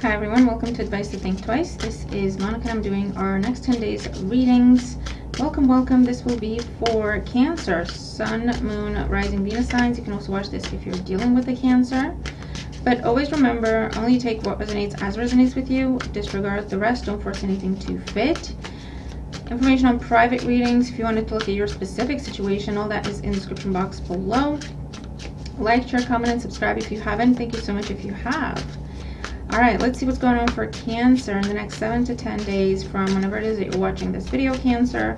Hi everyone, welcome to Advice to Think Twice. This is Monica and I'm doing our next 10 days readings. Welcome. This will be for Cancer, Sun, Moon, Rising, Venus signs. You can also watch this if you're dealing with a Cancer. But always remember, only take what resonates as resonates with you. Disregard the rest. Don't force anything to fit. Information on private readings, if you wanted to look at your specific situation, all that is in the description box below. Like, share, comment, and subscribe if you haven't. Thank you so much if you have. All right, let's see what's going on for Cancer in the next 7 to 10 days from whenever it is that you're watching this video, Cancer.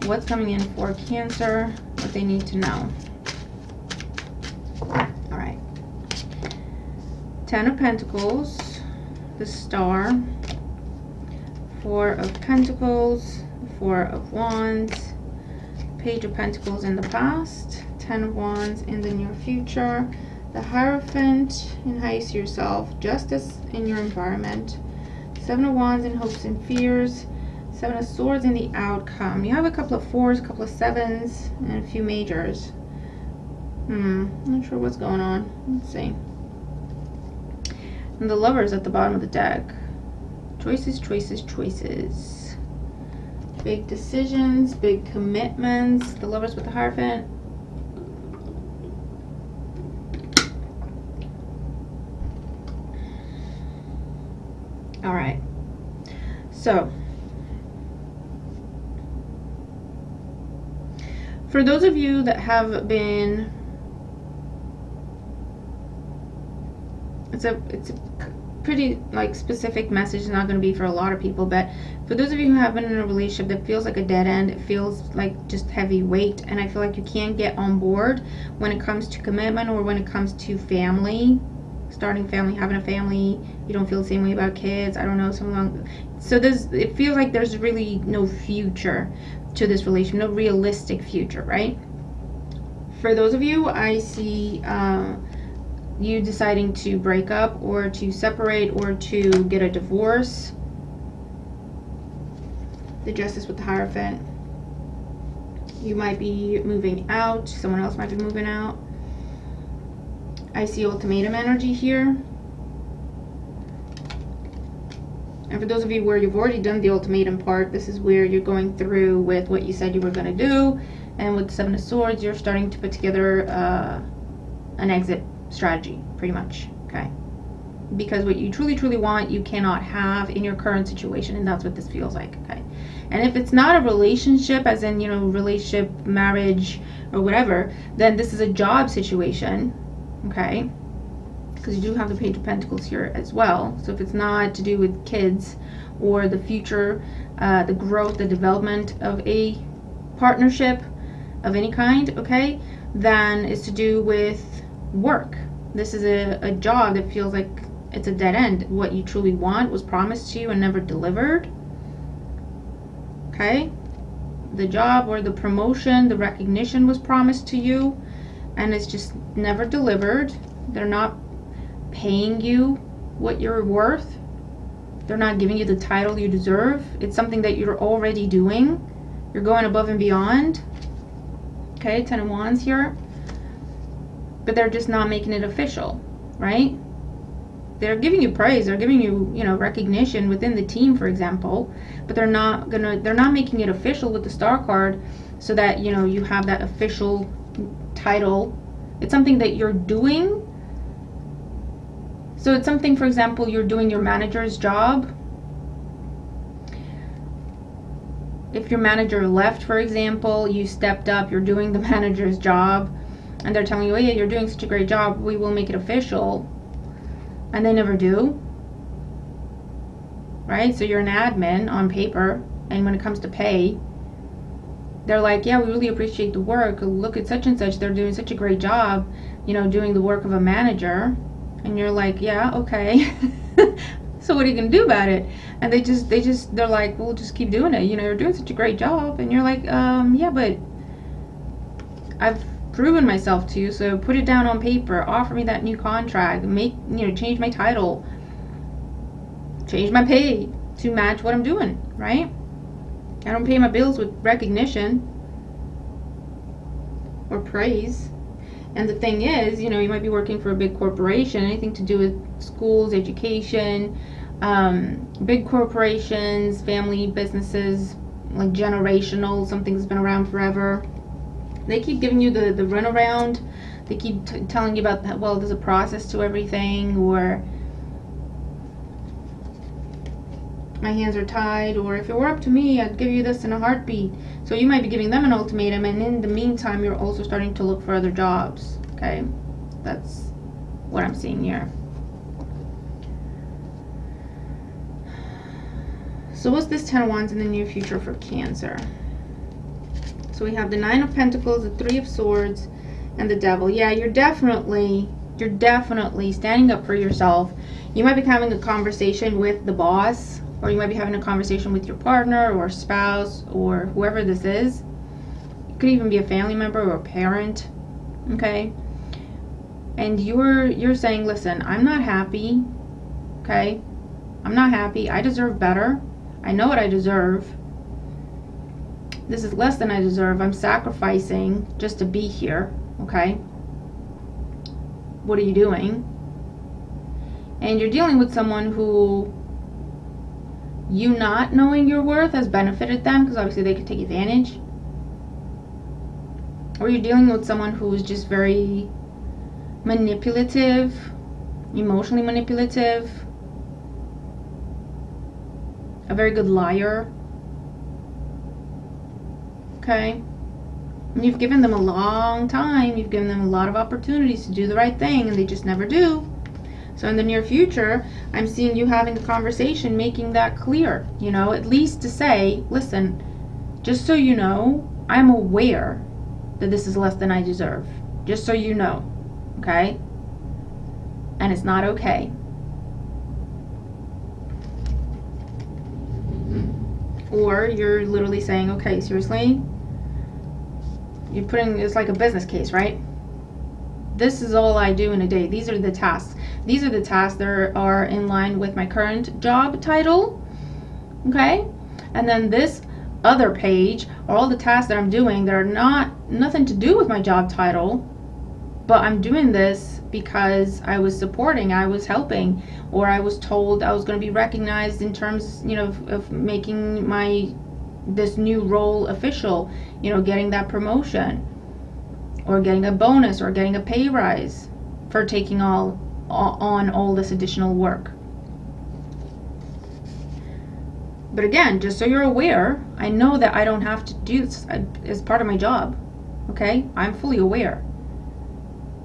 What's coming in for Cancer, what they need to know. All right. 10 of Pentacles, the Star, 4 of Pentacles, 4 of Wands, Page of Pentacles in the past, 10 of Wands in the near future, the Hierophant in how you see yourself, Justice in your environment, 7 of Wands in hopes and fears, 7 of Swords in the outcome. You have a couple of 4s, a couple of 7s, and a few majors. Not sure what's going on. Let's see. And the Lovers at the bottom of the deck. Choices. Big decisions, big commitments. The Lovers with the Hierophant. All right, so for those of you that have been, it's a pretty like specific message. It's not going to be for a lot of people, but for those of you who have been in a relationship that feels like a dead end, it feels like just heavy weight, and I feel like you can't get on board when it comes to commitment or when it comes to family, starting family, having a family. You don't feel the same way about kids. I don't know, so it feels like there's really no future to this relationship, no realistic future, right? For those of you, I see you deciding to break up or to separate or to get a divorce. The Justice with the Hierophant. You might be moving out. Someone else might be moving out. I see ultimatum energy here. And for those of you where you've already done the ultimatum part, this is where you're going through with what you said you were going to do. And with the 7 of Swords, you're starting to put together an exit strategy, pretty much, okay? Because what you truly want, you cannot have in your current situation, and that's what this feels like, okay? And if it's not a relationship, as in, relationship, marriage, or whatever, then this is a job situation, okay? Because you do have the Page of Pentacles here as well. So if it's not to do with kids or the future, the growth, the development of a partnership of any kind, okay, then it's to do with work. This is a job that feels like it's a dead end. What you truly want was promised to you and never delivered, okay? The job or the promotion, the recognition was promised to you and it's just never delivered. They're not paying you what you're worth. They're not giving you the title you deserve. It's something that you're already doing. You're going above and beyond. Okay, 10 of Wands here. But they're just not making it official, right? They're giving you praise. They're giving you, recognition within the team, for example. But they're not making it official with the Star card so that, you have that official title. It's something that you're doing. So it's something, for example, you're doing your manager's job. If your manager left, for example, you stepped up, you're doing the manager's job, and they're telling you, oh yeah, you're doing such a great job, we will make it official. And they never do. Right? So you're an admin on paper, and when it comes to pay, they're like, yeah, we really appreciate the work. Look at such and such, they're doing such a great job, doing the work of a manager. And you're like, yeah, okay. So what are you gonna do about it? And they're like, well, just keep doing it. You're doing such a great job. And you're like, yeah, but I've proven myself to you. So put it down on paper. Offer me that new contract. Change my title. Change my pay to match what I'm doing. Right? I don't pay my bills with recognition or praise. And the thing is, you know, you might be working for a big corporation, anything to do with schools, education, big corporations, family businesses, like generational, something that's been around forever. They keep giving you the runaround. They keep telling you about that, well, there's a process to everything, or my hands are tied, or if it were up to me, I'd give you this in a heartbeat. So you might be giving them an ultimatum, and in the meantime, you're also starting to look for other jobs. Okay, that's what I'm seeing here. So what's this 10 of Wands in the near future for Cancer? So we have the 9 of Pentacles, the 3 of Swords, and the Devil. Yeah, you're definitely standing up for yourself. You might be having a conversation with the boss, or you might be having a conversation with your partner or spouse or whoever this is. It could even be a family member or a parent. Okay? And you're saying, listen, I'm not happy. Okay? I'm not happy. I deserve better. I know what I deserve. This is less than I deserve. I'm sacrificing just to be here. Okay? What are you doing? And you're dealing with someone who, you not knowing your worth has benefited them, because obviously they could take advantage. Or you're dealing with someone who is just very manipulative, emotionally manipulative, a very good liar. Okay? And you've given them a long time, you've given them a lot of opportunities to do the right thing, and they just never do. So in the near future, I'm seeing you having a conversation, making that clear, you know, at least to say, listen, just so you know, I'm aware that this is less than I deserve. Just so you know, okay? And it's not okay. Or you're literally saying, okay, seriously? You're putting, it's like a business case, right? This is all I do in a day. These are the tasks. These are the tasks that are in line with my current job title. Okay? And then this other page are all the tasks that I'm doing that are nothing to do with my job title, but I'm doing this because I was supporting, I was helping, or I was told I was going to be recognized in terms, you know, of making this new role official, you know, getting that promotion, or getting a bonus, or getting a pay rise for taking on all this additional work. But again, just so you're aware, I know that I don't have to do this as part of my job. Okay? I'm fully aware.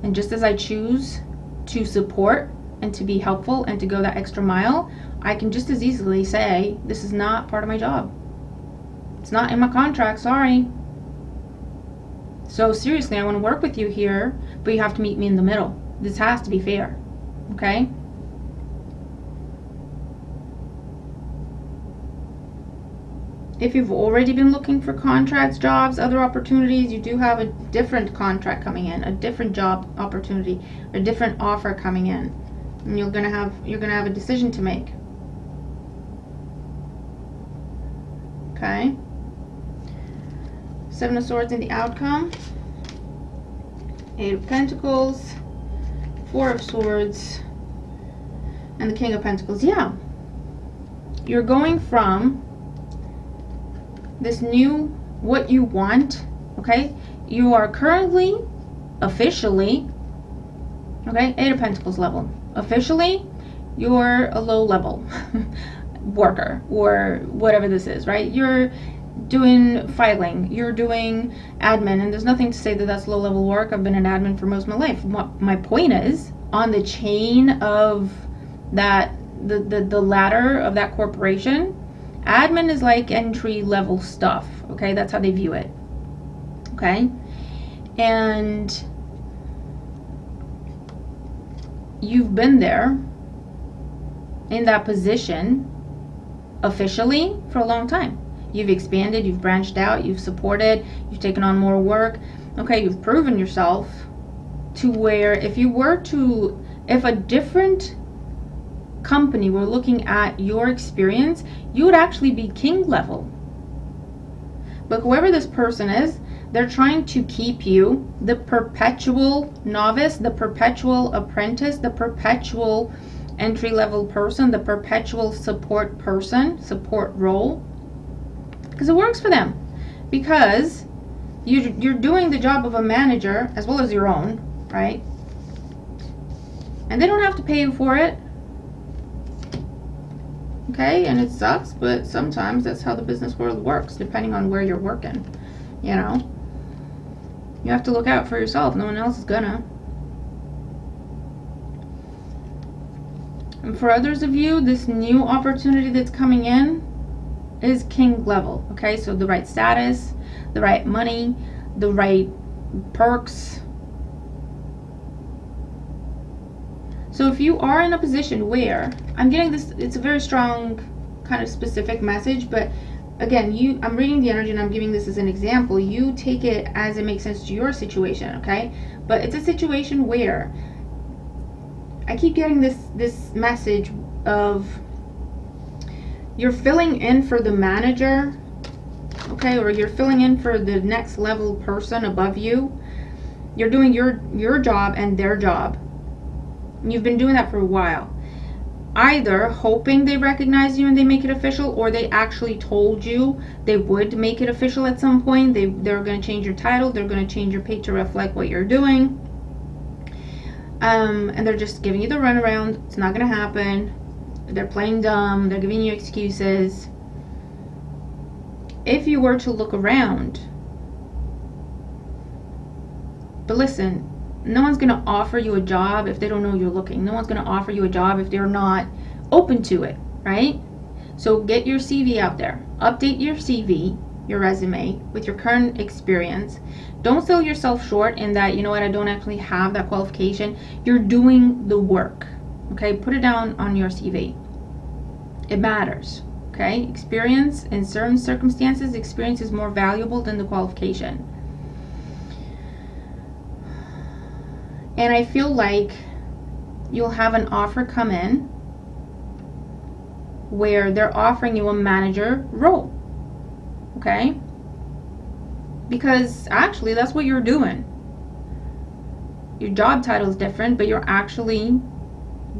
And just as I choose to support and to be helpful and to go that extra mile, I can just as easily say, this is not part of my job. It's not in my contract, sorry. So seriously, I want to work with you here, but you have to meet me in the middle. This has to be fair. Okay? If you've already been looking for contracts, jobs, other opportunities, you do have a different contract coming in, a different job opportunity, a different offer coming in, and you're gonna have a decision to make. Okay. 7 of Swords in the outcome. 8 of Pentacles, 4 of Swords, and the King of Pentacles. Yeah. You're going from this new, what you want, okay? You are currently, officially, okay, 8 of Pentacles level. Officially, you're a low level worker, or whatever this is, right? You're doing filing, you're doing admin, and there's nothing to say that that's low level work. I've been an admin for most of my life. My point is, on the chain of that, the ladder of that corporation, admin is like entry level stuff, okay? That's how they view it, okay? And you've been there in that position officially for a long time. You've expanded, you've branched out, you've supported, you've taken on more work, okay? You've proven yourself to where if a different company were looking at your experience, you would actually be king level. But whoever this person is, They're trying to keep you the perpetual novice, the perpetual apprentice, the perpetual entry-level person, the perpetual support person, support role, because it works for them. Because you're doing the job of a manager as well as your own, right? And they don't have to pay you for it. Okay, and it sucks, but sometimes that's how the business world works, depending on where you're working. You know, you have to look out for yourself. No one else is gonna. And for others of you, this new opportunity that's coming in is king level. Okay, so the right status, the right money, the right perks. So if you are in a position where, I'm getting this, it's a very strong kind of specific message, but again, I'm reading the energy and I'm giving this as an example. You take it as it makes sense to your situation, okay? But it's a situation where I keep getting this message of you're filling in for the manager, okay, or you're filling in for the next level person above you. You're doing your job and their job. You've been doing that for a while. Either hoping they recognize you and they make it official, or they actually told you they would make it official at some point. They're going to change your title. They're going to change your pay to reflect what you're doing. And they're just giving you the runaround. It's not going to happen. They're playing dumb. They're giving you excuses. If you were to look around, but listen, no one's going to offer you a job if they don't know you're looking. No one's going to offer you a job if they're not open to it, right? So get your CV out there. Update your CV, your resume, with your current experience. Don't sell yourself short in that, you know what, I don't actually have that qualification. You're doing the work, okay? Put it down on your CV. It matters, okay? Experience, in certain circumstances, experience is more valuable than the qualification. And I feel like you'll have an offer come in where they're offering you a manager role, okay? Because actually that's what you're doing. Your job title is different, but you're actually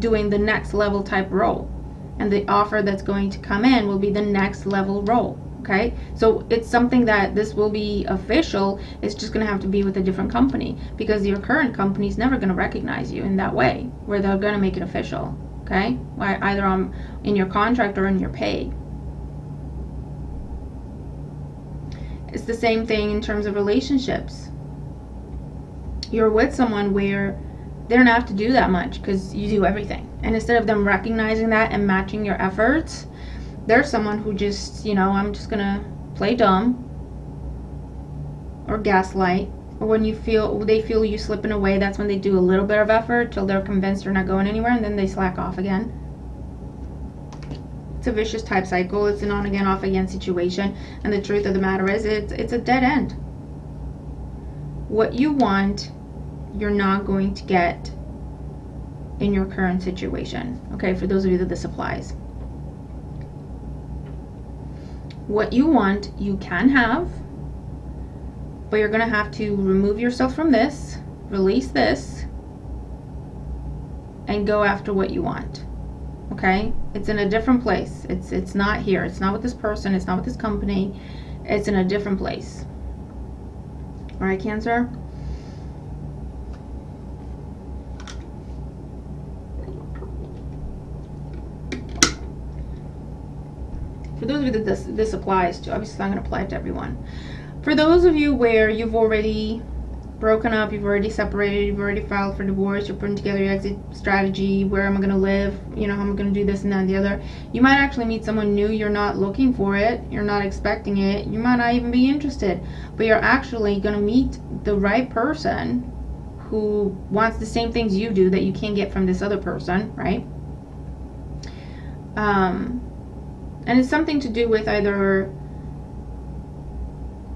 doing the next level type role. And the offer that's going to come in will be the next level role. Okay, so it's something that this will be official. It's just going to have to be with a different company, because your current company is never going to recognize you in that way where they're going to make it official. Okay, either in your contract or in your pay. It's the same thing in terms of relationships. You're with someone where they don't have to do that much because you do everything, and instead of them recognizing that and matching your efforts, there's someone who just, you know, I'm just gonna play dumb or gaslight, or when they feel you slipping away, that's when they do a little bit of effort till they're convinced you're not going anywhere, and then they slack off again. It's a vicious type cycle. It's an on again, off again situation, and the truth of the matter is it's a dead end. What you want, you're not going to get in your current situation, okay, for those of you that this applies. What you want, you can have, but you're going to have to remove yourself from this, release this, and go after what you want. Okay? It's in a different place. It's not here. It's not with this person. It's not with this company. It's in a different place. All right, Cancer? For those of you that this applies to, obviously I'm going to apply it to everyone. For those of you where you've already broken up, you've already separated, you've already filed for divorce, you're putting together your exit strategy, where am I going to live, you know, how am I going to do this and that and the other, you might actually meet someone new. You're not looking for it, you're not expecting it, you might not even be interested, but you're actually going to meet the right person who wants the same things you do that you can't get from this other person, right? And it's something to do with either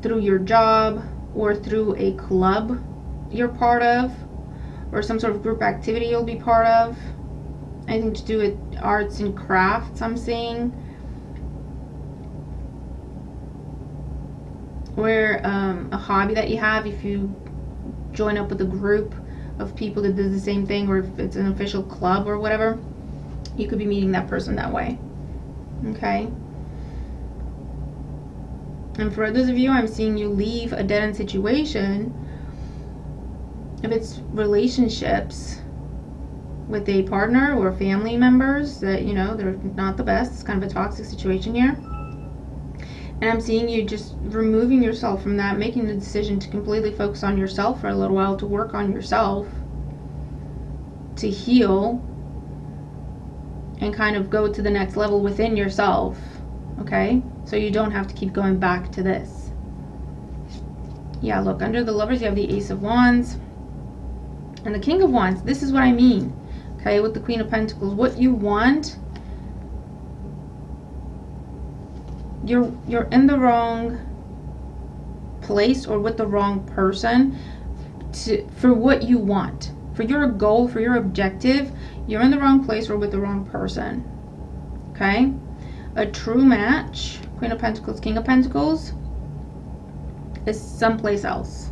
through your job or through a club you're part of, or some sort of group activity you'll be part of. Anything to do with arts and crafts, I'm seeing. or a hobby that you have. If you join up with a group of people that do the same thing, or if it's an official club or whatever, you could be meeting that person that way. Okay? And for others of you, I'm seeing you leave a dead-end situation. If it's relationships with a partner or family members that, you know, they're not the best. It's kind of a toxic situation here. And I'm seeing you just removing yourself from that, making the decision to completely focus on yourself for a little while, to work on yourself, to heal, and kind of go to the next level within yourself. Okay? So you don't have to keep going back to this. Yeah, look, under the Lovers, you have the Ace of Wands and the King of Wands. This is what I mean. Okay, with the Queen of Pentacles, what you want, you're in the wrong place or with the wrong person for what you want. For your goal, for your objective, you're in the wrong place or with the wrong person. Okay? A true match, Queen of Pentacles, King of Pentacles, is someplace else.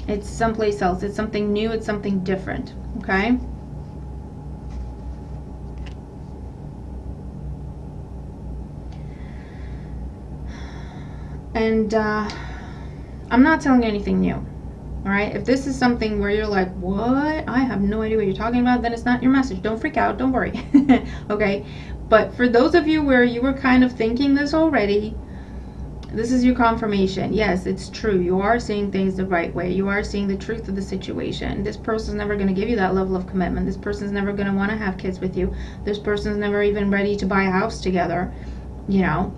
It's someplace else. It's something new. It's something different. Okay? And I'm not telling you anything new. Alright? If this is something where you're like, what? I have no idea what you're talking about, then it's not your message. Don't freak out. Don't worry. Okay? But for those of you where you were kind of thinking this already, this is your confirmation. Yes, it's true. You are seeing things the right way. You are seeing the truth of the situation. This person's never going to give you that level of commitment. This person's never going to want to have kids with you. This person's never even ready to buy a house together. You know?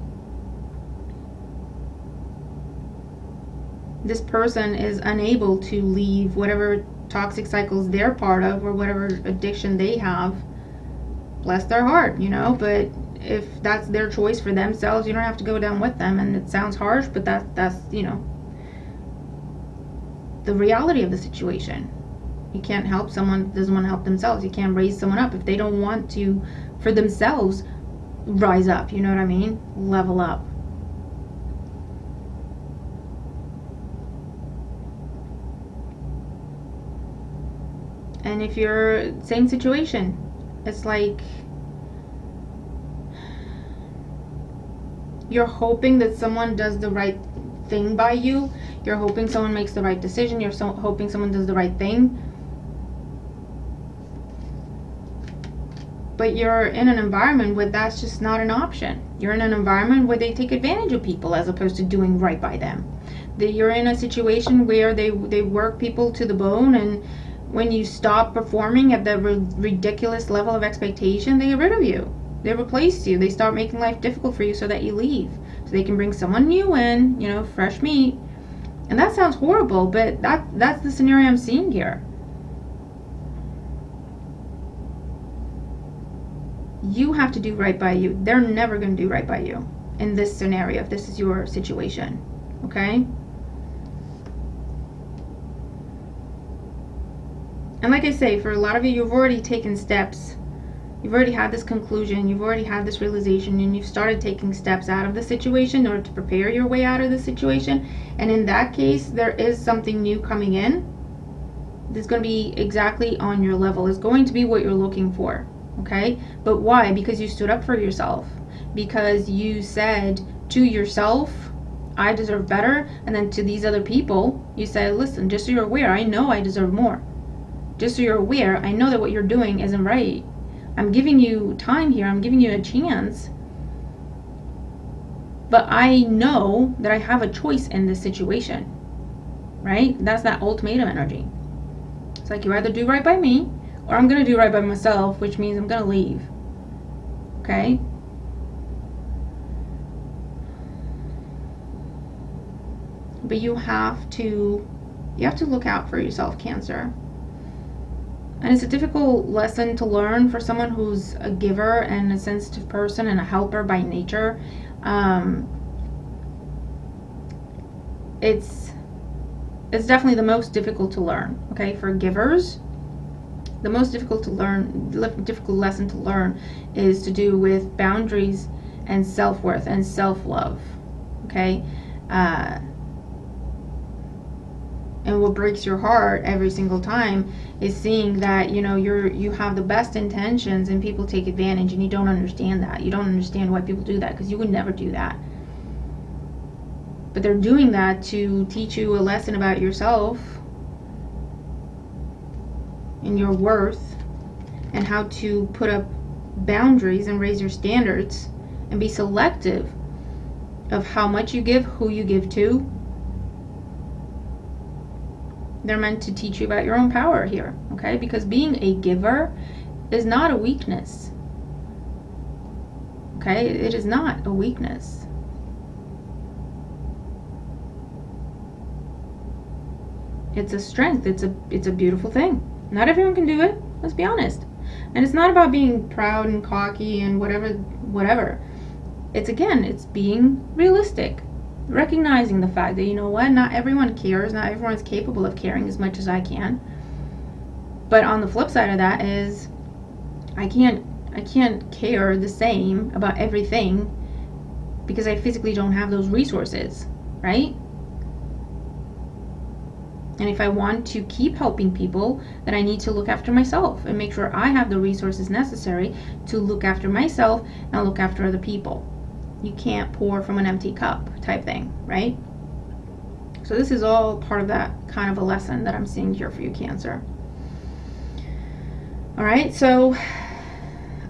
This person is unable to leave whatever toxic cycles they're part of or whatever addiction they have. Bless their heart, you know? But if that's their choice for themselves, you don't have to go down with them. And it sounds harsh, but that's you know, the reality of the situation. You can't help someone that doesn't want to help themselves. You can't raise someone up if they don't want to, for themselves, rise up. You know what I mean? Level up. And if you're same situation, it's like you're hoping that someone does the right thing by you. You're hoping someone makes the right decision. You're hoping someone does the right thing. But you're in an environment where that's just not an option. You're in an environment where they take advantage of people as opposed to doing right by them. You're in a situation where they work people to the bone, and when you stop performing at the ridiculous level of expectation, they get rid of you. They replace you. They start making life difficult for you so that you leave. So they can bring someone new in, you know, fresh meat. And that sounds horrible, but that's the scenario I'm seeing here. You have to do right by you. They're never going to do right by you in this scenario, if this is your situation. Okay? And like I say, for a lot of you, you've already taken steps. You've already had this conclusion. You've already had this realization, and you've started taking steps out of the situation in order to prepare your way out of the situation. And in that case, there is something new coming in. It's going to be exactly on your level. It's going to be what you're looking for. Okay? But why? Because you stood up for yourself. Because you said to yourself, I deserve better. And then to these other people, you said, listen, just so you're aware, I know I deserve more. Just so you're aware, I know that what you're doing isn't right. I'm giving you time here. I'm giving you a chance. But I know that I have a choice in this situation. Right? That's that ultimatum energy. It's like you either do right by me, or I'm going to do right by myself, which means I'm going to leave. Okay? But you have to look out for yourself, Cancer. And it's a difficult lesson to learn for someone who's a giver and a sensitive person and a helper by nature. It's definitely the most difficult to learn. Okay, for givers, the most difficult lesson to learn is to do with boundaries and self-worth and self-love. Okay? And what breaks your heart every single time is seeing that, you know, you have the best intentions and people take advantage, and you don't understand that. You don't understand why people do that, because you would never do that. But they're doing that to teach you a lesson about yourself and your worth, and how to put up boundaries and raise your standards and be selective of how much you give, who you give to. They're meant to teach you about your own power here, okay? Because being a giver is not a weakness, okay? It is not a weakness. It's a strength. It's a beautiful thing. Not everyone can do it, let's be honest. And it's not about being proud and cocky and whatever. It's being realistic. Recognizing the fact that, you know what, not everyone cares, not everyone's capable of caring as much as I can. But on the flip side of that is I can't care the same about everything because I physically don't have those resources, right? And if I want to keep helping people, then I need to look after myself and make sure I have the resources necessary to look after myself and look after other people. You can't pour from an empty cup type thing, right? So this is all part of that kind of a lesson that I'm seeing here for you, Cancer. All right, so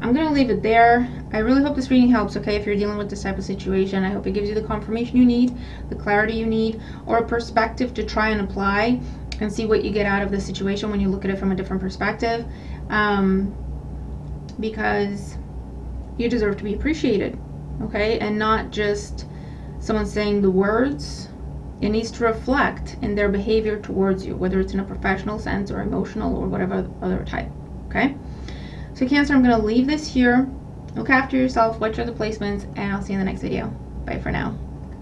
I'm going to leave it there. I really hope this reading helps, okay, if you're dealing with this type of situation. I hope it gives you the confirmation you need, the clarity you need, or a perspective to try and apply and see what you get out of the situation when you look at it from a different perspective. Because you deserve to be appreciated, okay, and not just someone saying the words. It needs to reflect in their behavior towards you, whether it's in a professional sense or emotional or whatever other type, okay? So Cancer, I'm going to leave this here. Look after yourself, watch other placements, and I'll see you in the next video. Bye for now.